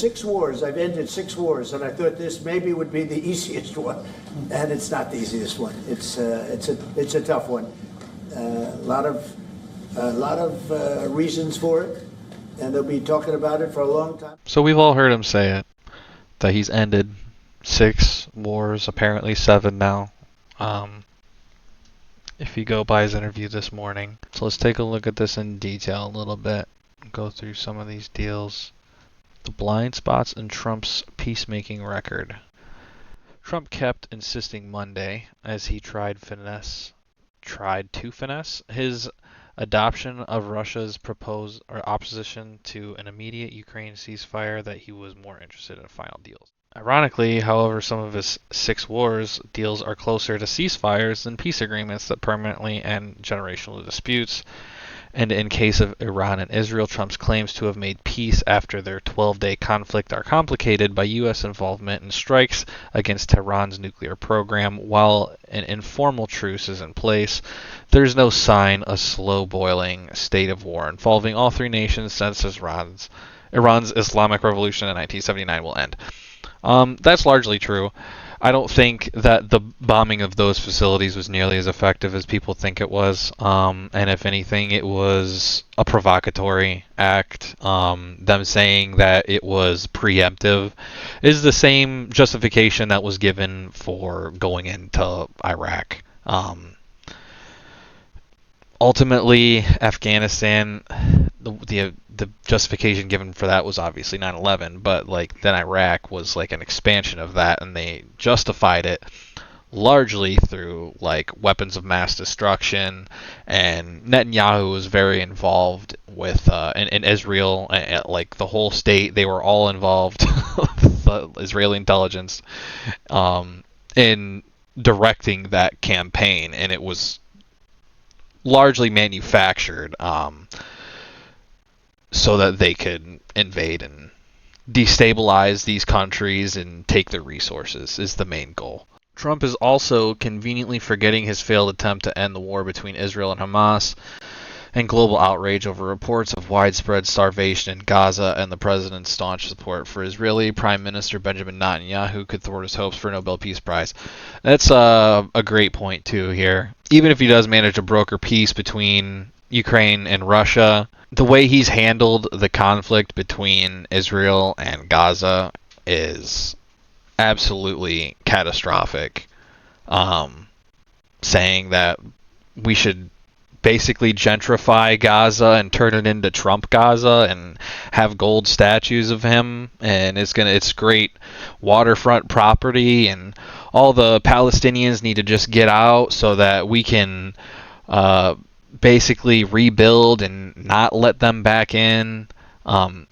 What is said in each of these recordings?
6 wars. I've ended 6 wars, and I thought this maybe would be the easiest one, and it's not the easiest one. It's a tough one. A lot of reasons for it, and they'll be talking about it for a long time. So we've all heard him say it, that he's ended 6 wars, apparently 7 now. If you go by his interview this morning. So let's take a look at this in detail a little bit. Go through some of these deals. The blind spots in Trump's peacemaking record. Trump kept insisting Monday, as he tried to finesse his adoption of Russia's proposed or opposition to an immediate Ukraine ceasefire, that he was more interested in final deals. Ironically, however, some of his 6 wars deals are closer to ceasefires than peace agreements that permanently end generational disputes. And in case of Iran and Israel, Trump's claims to have made peace after their 12-day conflict are complicated by U.S. involvement in strikes against Tehran's nuclear program. While an informal truce is in place, there's no sign a slow-boiling state of war involving all 3 nations since Iran's Islamic Revolution in 1979 will end. That's largely true. I don't think that the bombing of those facilities was nearly as effective as people think it was. And if anything, it was a provocatory act. Them saying that it was preemptive is the same justification that was given for going into Iraq. Ultimately, Afghanistan, the justification given for that was obviously 9/11, but then Iraq was an expansion of that, and they justified it largely through weapons of mass destruction. And Netanyahu was very involved with in Israel, the whole state. They were all involved, the Israeli intelligence, in directing that campaign, and it was largely manufactured so that they could invade and destabilize these countries and take their resources is the main goal. Trump is also conveniently forgetting his failed attempt to end the war between Israel and Hamas, and global outrage over reports of widespread starvation in Gaza, and the president's staunch support for Israeli Prime Minister Benjamin Netanyahu could thwart his hopes for a Nobel Peace Prize. That's a great point too here. Even if he does manage to broker peace between Ukraine and Russia, the way he's handled the conflict between Israel and Gaza is absolutely catastrophic. Saying that we should basically gentrify Gaza and turn it into Trump Gaza and have gold statues of him, and it's great waterfront property, and all the Palestinians need to just get out so that we can basically rebuild and not let them back in.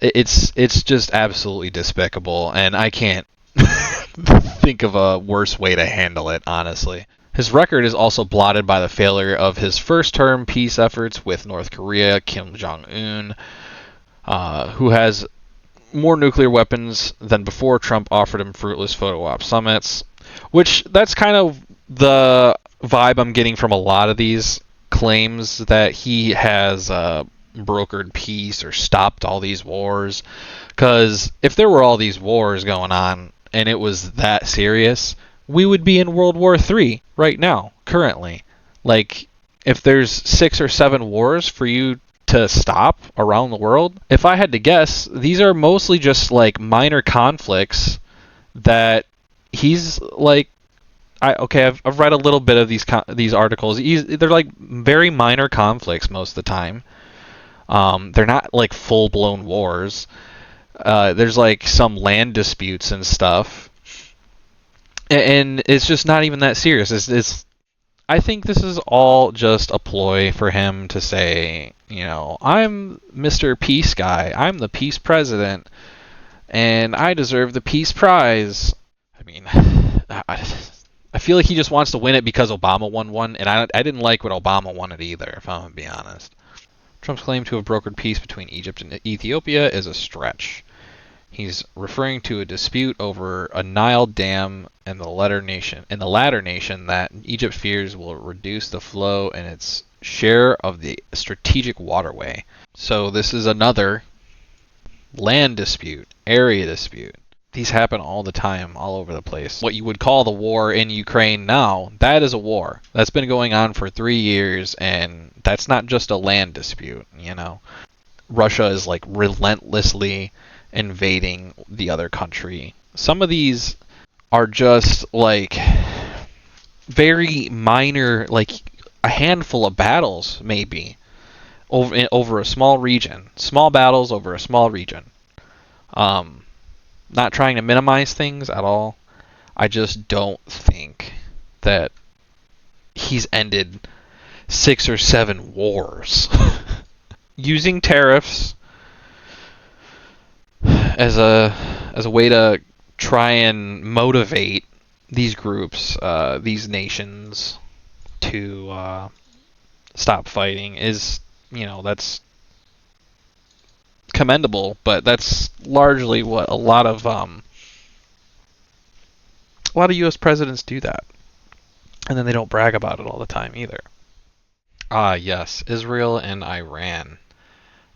It's just absolutely despicable, and I can't think of a worse way to handle it, honestly. His record is also blotted by the failure of his first-term peace efforts with North Korea, Kim Jong-un, who has more nuclear weapons than before Trump offered him fruitless photo op summits, which that's kind of the vibe I'm getting from a lot of these claims, that he has brokered peace or stopped all these wars. Because if there were all these wars going on and it was that serious, we would be in World War III right now, currently. If there's 6 or 7 wars for you to stop around the world, if I had to guess, these are mostly just minor conflicts that he's I've read a little bit of these articles. They're very minor conflicts most of the time. They're not full-blown wars. There's some land disputes and stuff. And it's just not even that serious. I think this is all just a ploy for him to say, I'm Mr. Peace Guy. I'm the peace president, and I deserve the peace prize. I mean, I feel like he just wants to win it because Obama won one, and I didn't like what Obama wanted either, if I'm going to be honest. Trump's claim to have brokered peace between Egypt and Ethiopia is a stretch. He's referring to a dispute over a Nile dam in the latter nation that Egypt fears will reduce the flow in its share of the strategic waterway. So this is another land dispute, area dispute. These happen all the time, all over the place. What you would call the war in Ukraine now, that is a war. That's been going on for 3 years, and that's not just a land dispute, you know. Russia is like relentlessly invading the other country. Some of these are just like very minor, like a handful of battles maybe over a small region. Small battles over a small region. Not trying to minimize things at all. I just don't think that he's ended 6 or 7 wars. Using tariffs as a way to try and motivate these groups, these nations to stop fighting is, that's commendable, but that's largely what a lot of U.S. presidents do that, and then they don't brag about it all the time either. Yes, Israel and Iran.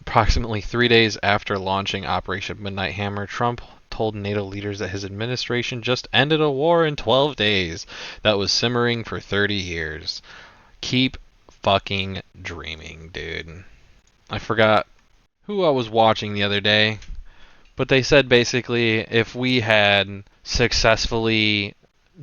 Approximately 3 days after launching Operation Midnight Hammer, Trump told NATO leaders that his administration just ended a war in 12 days that was simmering for 30 years. Keep fucking dreaming, dude. I forgot who I was watching the other day, but they said basically if we had successfully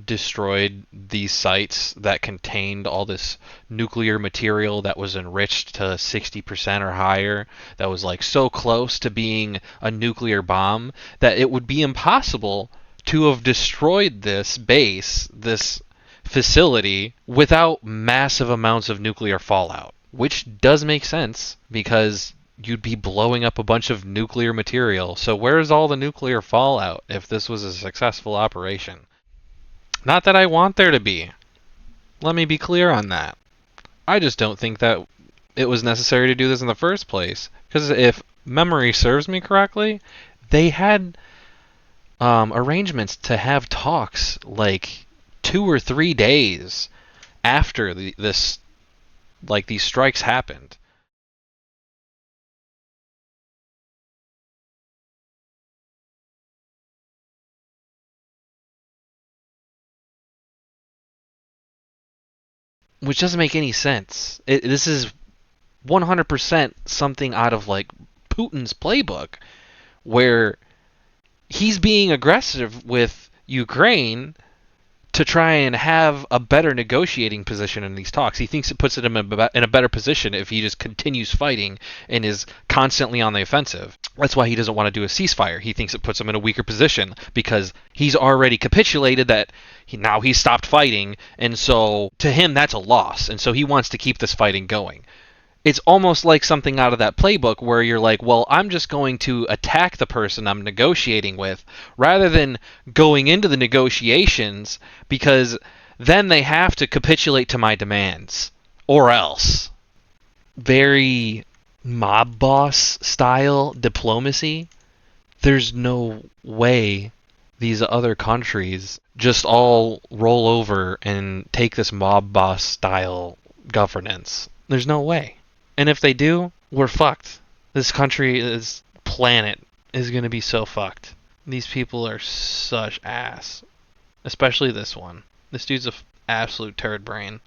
destroyed these sites that contained all this nuclear material that was enriched to 60% or higher, that was like so close to being a nuclear bomb that it would be impossible to have destroyed this base, this facility, without massive amounts of nuclear fallout, which does make sense because you'd be blowing up a bunch of nuclear material. So where's all the nuclear fallout if this was a successful operation? Not that I want there to be. Let me be clear on that. I just don't think that it was necessary to do this in the first place. Because if memory serves me correctly, they had arrangements to have talks like 2 or 3 days after these strikes happened. Which doesn't make any sense. This is 100% something out of like Putin's playbook, where he's being aggressive with Ukraine to try and have a better negotiating position in these talks. He thinks it puts him in a better position if he just continues fighting and is constantly on the offensive. That's why he doesn't want to do a ceasefire. He thinks it puts him in a weaker position because he's already capitulated that now he's stopped fighting, and so to him that's a loss, and so he wants to keep this fighting going. It's almost like something out of that playbook where you're like, well, I'm just going to attack the person I'm negotiating with rather than going into the negotiations, because then they have to capitulate to my demands or else. Very mob boss style diplomacy. There's no way these other countries just all roll over and take this mob boss style governance. There's no way. And if they do, we're fucked. This country, this planet is going to be so fucked. These people are such ass. Especially this one. This dude's a absolute turd brain.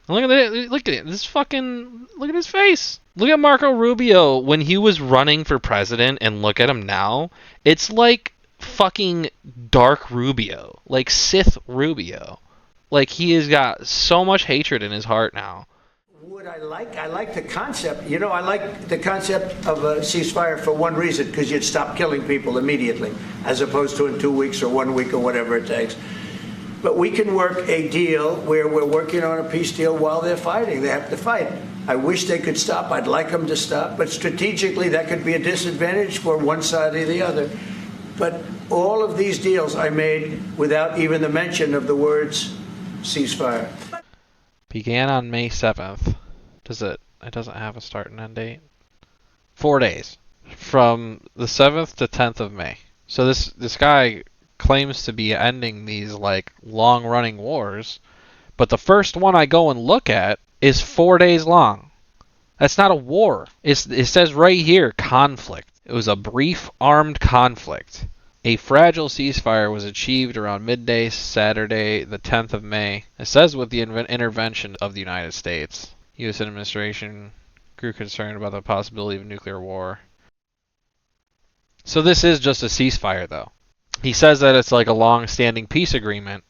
And look at it. Look at it. This fucking... Look at his face. Look at Marco Rubio when he was running for president, and look at him now. It's like fucking Dark Rubio. Like Sith Rubio. Like he has got so much hatred in his heart now. What I like the concept. I like the concept of a ceasefire for one reason, because you'd stop killing people immediately, as opposed to in 2 weeks or 1 week or whatever it takes. But we can work a deal where we're working on a peace deal while they're fighting. They have to fight. I wish they could stop. I'd like them to stop. But strategically, that could be a disadvantage for one side or the other. But all of these deals I made without even the mention of the words ceasefire. Began on May 7th. It doesn't have a start and end date. 4 days. From the 7th to 10th of May. So this guy claims to be ending these like long running wars, but the first one I go and look at is 4 days long. That's not a war. It says right here, conflict. It was a brief armed conflict. A fragile ceasefire was achieved around midday Saturday, the 10th of May. It says with the intervention of the United States. U.S. administration grew concerned about the possibility of nuclear war. So this is just a ceasefire, though. He says that it's like a long-standing peace agreement,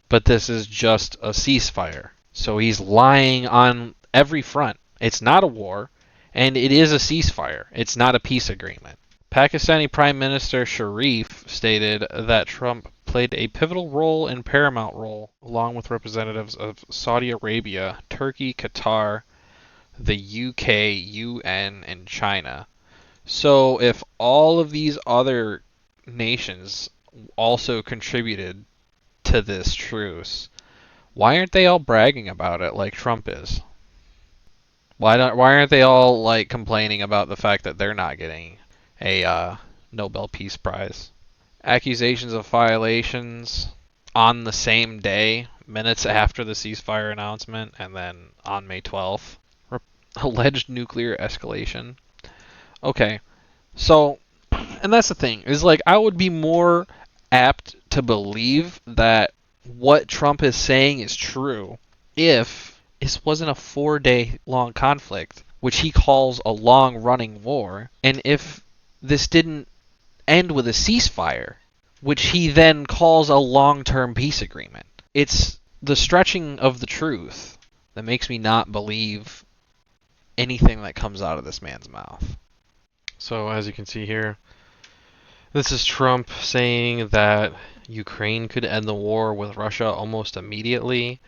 but this is just a ceasefire. So he's lying on every front. It's not a war, and it is a ceasefire. It's not a peace agreement. Pakistani Prime Minister Sharif stated that Trump played a pivotal role and paramount role, along with representatives of Saudi Arabia, Turkey, Qatar, the UK, UN, and China. So if all of these other nations also contributed to this truce, why aren't they all bragging about it like Trump is? Why aren't they all like complaining about the fact that they're not getting a Nobel Peace Prize? Accusations of violations on the same day, minutes after the ceasefire announcement, and then on May 12th. Alleged nuclear escalation. Okay, so, and that's the thing, is like I would be more apt to believe that what Trump is saying is true if this wasn't a 4-day long conflict, which he calls a long running war, and if this didn't end with a ceasefire, which he then calls a long-term peace agreement. It's the stretching of the truth that makes me not believe anything that comes out of this man's mouth. So as you can see here, this is Trump saying that Ukraine could end the war with Russia almost immediately.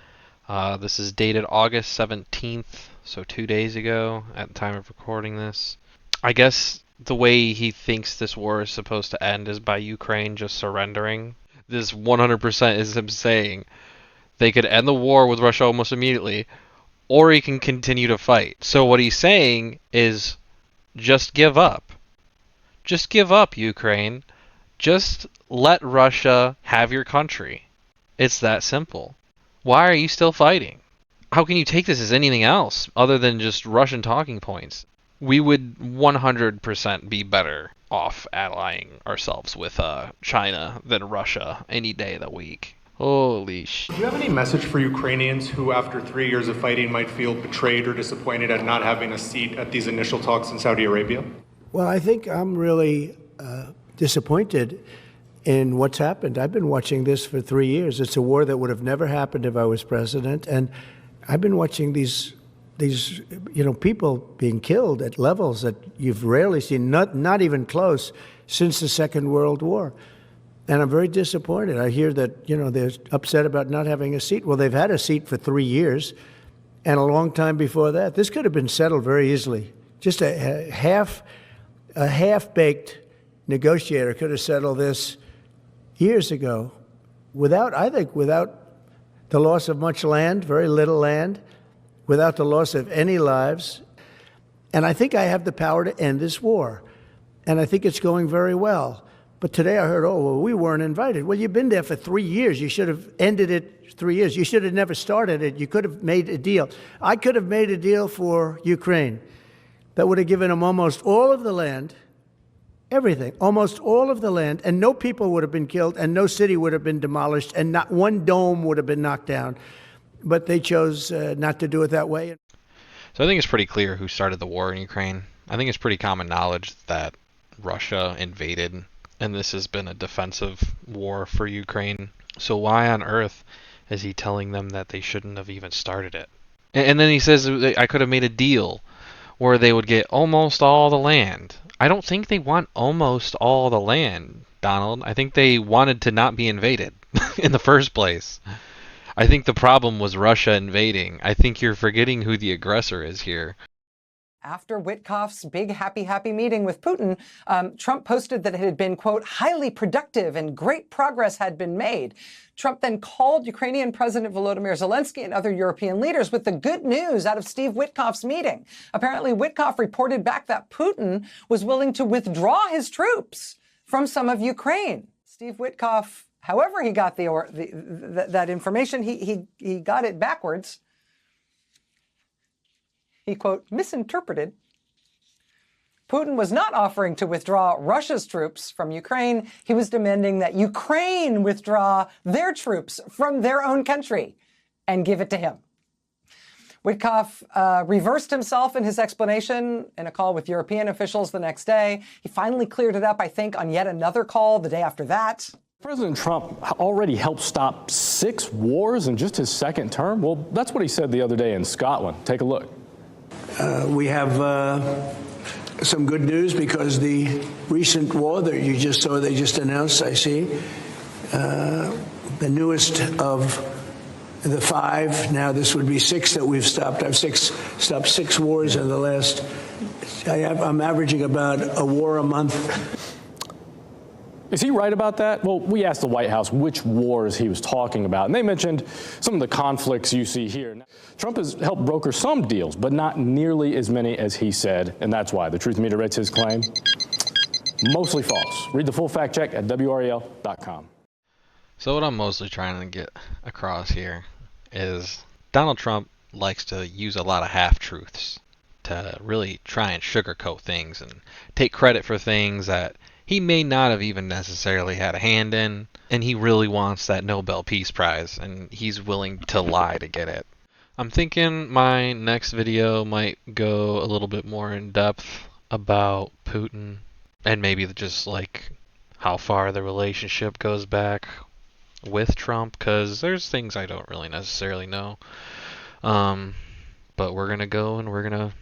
This is dated August 17th, so 2 days ago at the time of recording this. I guess the way he thinks this war is supposed to end is by Ukraine just surrendering. This 100% is him saying they could end the war with Russia almost immediately, or he can continue to fight. So what he's saying is just give up. Just give up, Ukraine. Just let Russia have your country. It's that simple. Why are you still fighting? How can you take this as anything else other than just Russian talking points? We would 100% be better off allying ourselves with China than Russia any day of the week. Holy sh! Do you have any message for Ukrainians who, after 3 years of fighting, might feel betrayed or disappointed at not having a seat at these initial talks in Saudi Arabia? Well, I think I'm really disappointed in what's happened. I've been watching this for 3 years. It's a war that would have never happened if I was president, and I've been watching these people being killed at levels that you've rarely seen, not even close, since the Second World War. And I'm very disappointed. I hear that, they're upset about not having a seat. Well, they've had a seat for 3 years and a long time before that. This could have been settled very easily. Just a half-baked negotiator could have settled this years ago without the loss of much land, very little land, without the loss of any lives. And I think I have the power to end this war. And I think it's going very well. But today I heard, we weren't invited. Well, you've been there for 3 years. You should have ended it 3 years. You should have never started it. You could have made a deal. I could have made a deal for Ukraine that would have given them almost all of the land, everything, almost all of the land, and no people would have been killed, and no city would have been demolished, and not one dome would have been knocked down. But they chose not to do it that way. So I think it's pretty clear who started the war in Ukraine. I think it's pretty common knowledge that Russia invaded, and this has been a defensive war for Ukraine. So why on earth is he telling them that they shouldn't have even started it? And then he says, I could have made a deal where they would get almost all the land. I don't think they want almost all the land, Donald. I think they wanted to not be invaded in the first place. I think the problem was Russia invading. I think you're forgetting who the aggressor is here. After Witkoff's big happy meeting with Putin, Trump posted that it had been, quote, highly productive and great progress had been made. Trump then called Ukrainian President Volodymyr Zelensky and other European leaders with the good news out of Steve Witkoff's meeting. Apparently, Witkoff reported back that Putin was willing to withdraw his troops from some of Ukraine. Steve Witkoff, however he got that information, he got it backwards. He, quote, misinterpreted Putin was not offering to withdraw Russia's troops from Ukraine. He was demanding that Ukraine withdraw their troops from their own country and give it to him. Witkoff reversed himself in his explanation in a call with European officials the next day. He finally cleared it up, I think, on yet another call the day after that. President Trump already helped stop 6 wars in just his second term. Well, that's what he said the other day in Scotland. Take a look. We have some good news because the recent war that you just saw, they just announced, I see, the newest of the 5, now this would be 6 that we've stopped. I've stopped 6 wars in the last, I'm averaging about a war a month. Is he right about that? Well, we asked the White House which wars he was talking about, and they mentioned some of the conflicts you see here. Now, Trump has helped broker some deals, but not nearly as many as he said, and that's why the Truth Meter rates his claim mostly false. Read the full fact check at WRAL.com. So what I'm mostly trying to get across here is Donald Trump likes to use a lot of half-truths to really try and sugarcoat things and take credit for things that he may not have even necessarily had a hand in, and he really wants that Nobel Peace Prize, and he's willing to lie to get it. I'm thinking my next video might go a little bit more in depth about Putin, and maybe just like how far the relationship goes back with Trump, because there's things I don't really necessarily know. But we're going to go and we're going to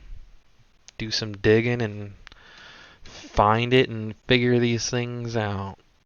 do some digging and find it and figure these things out.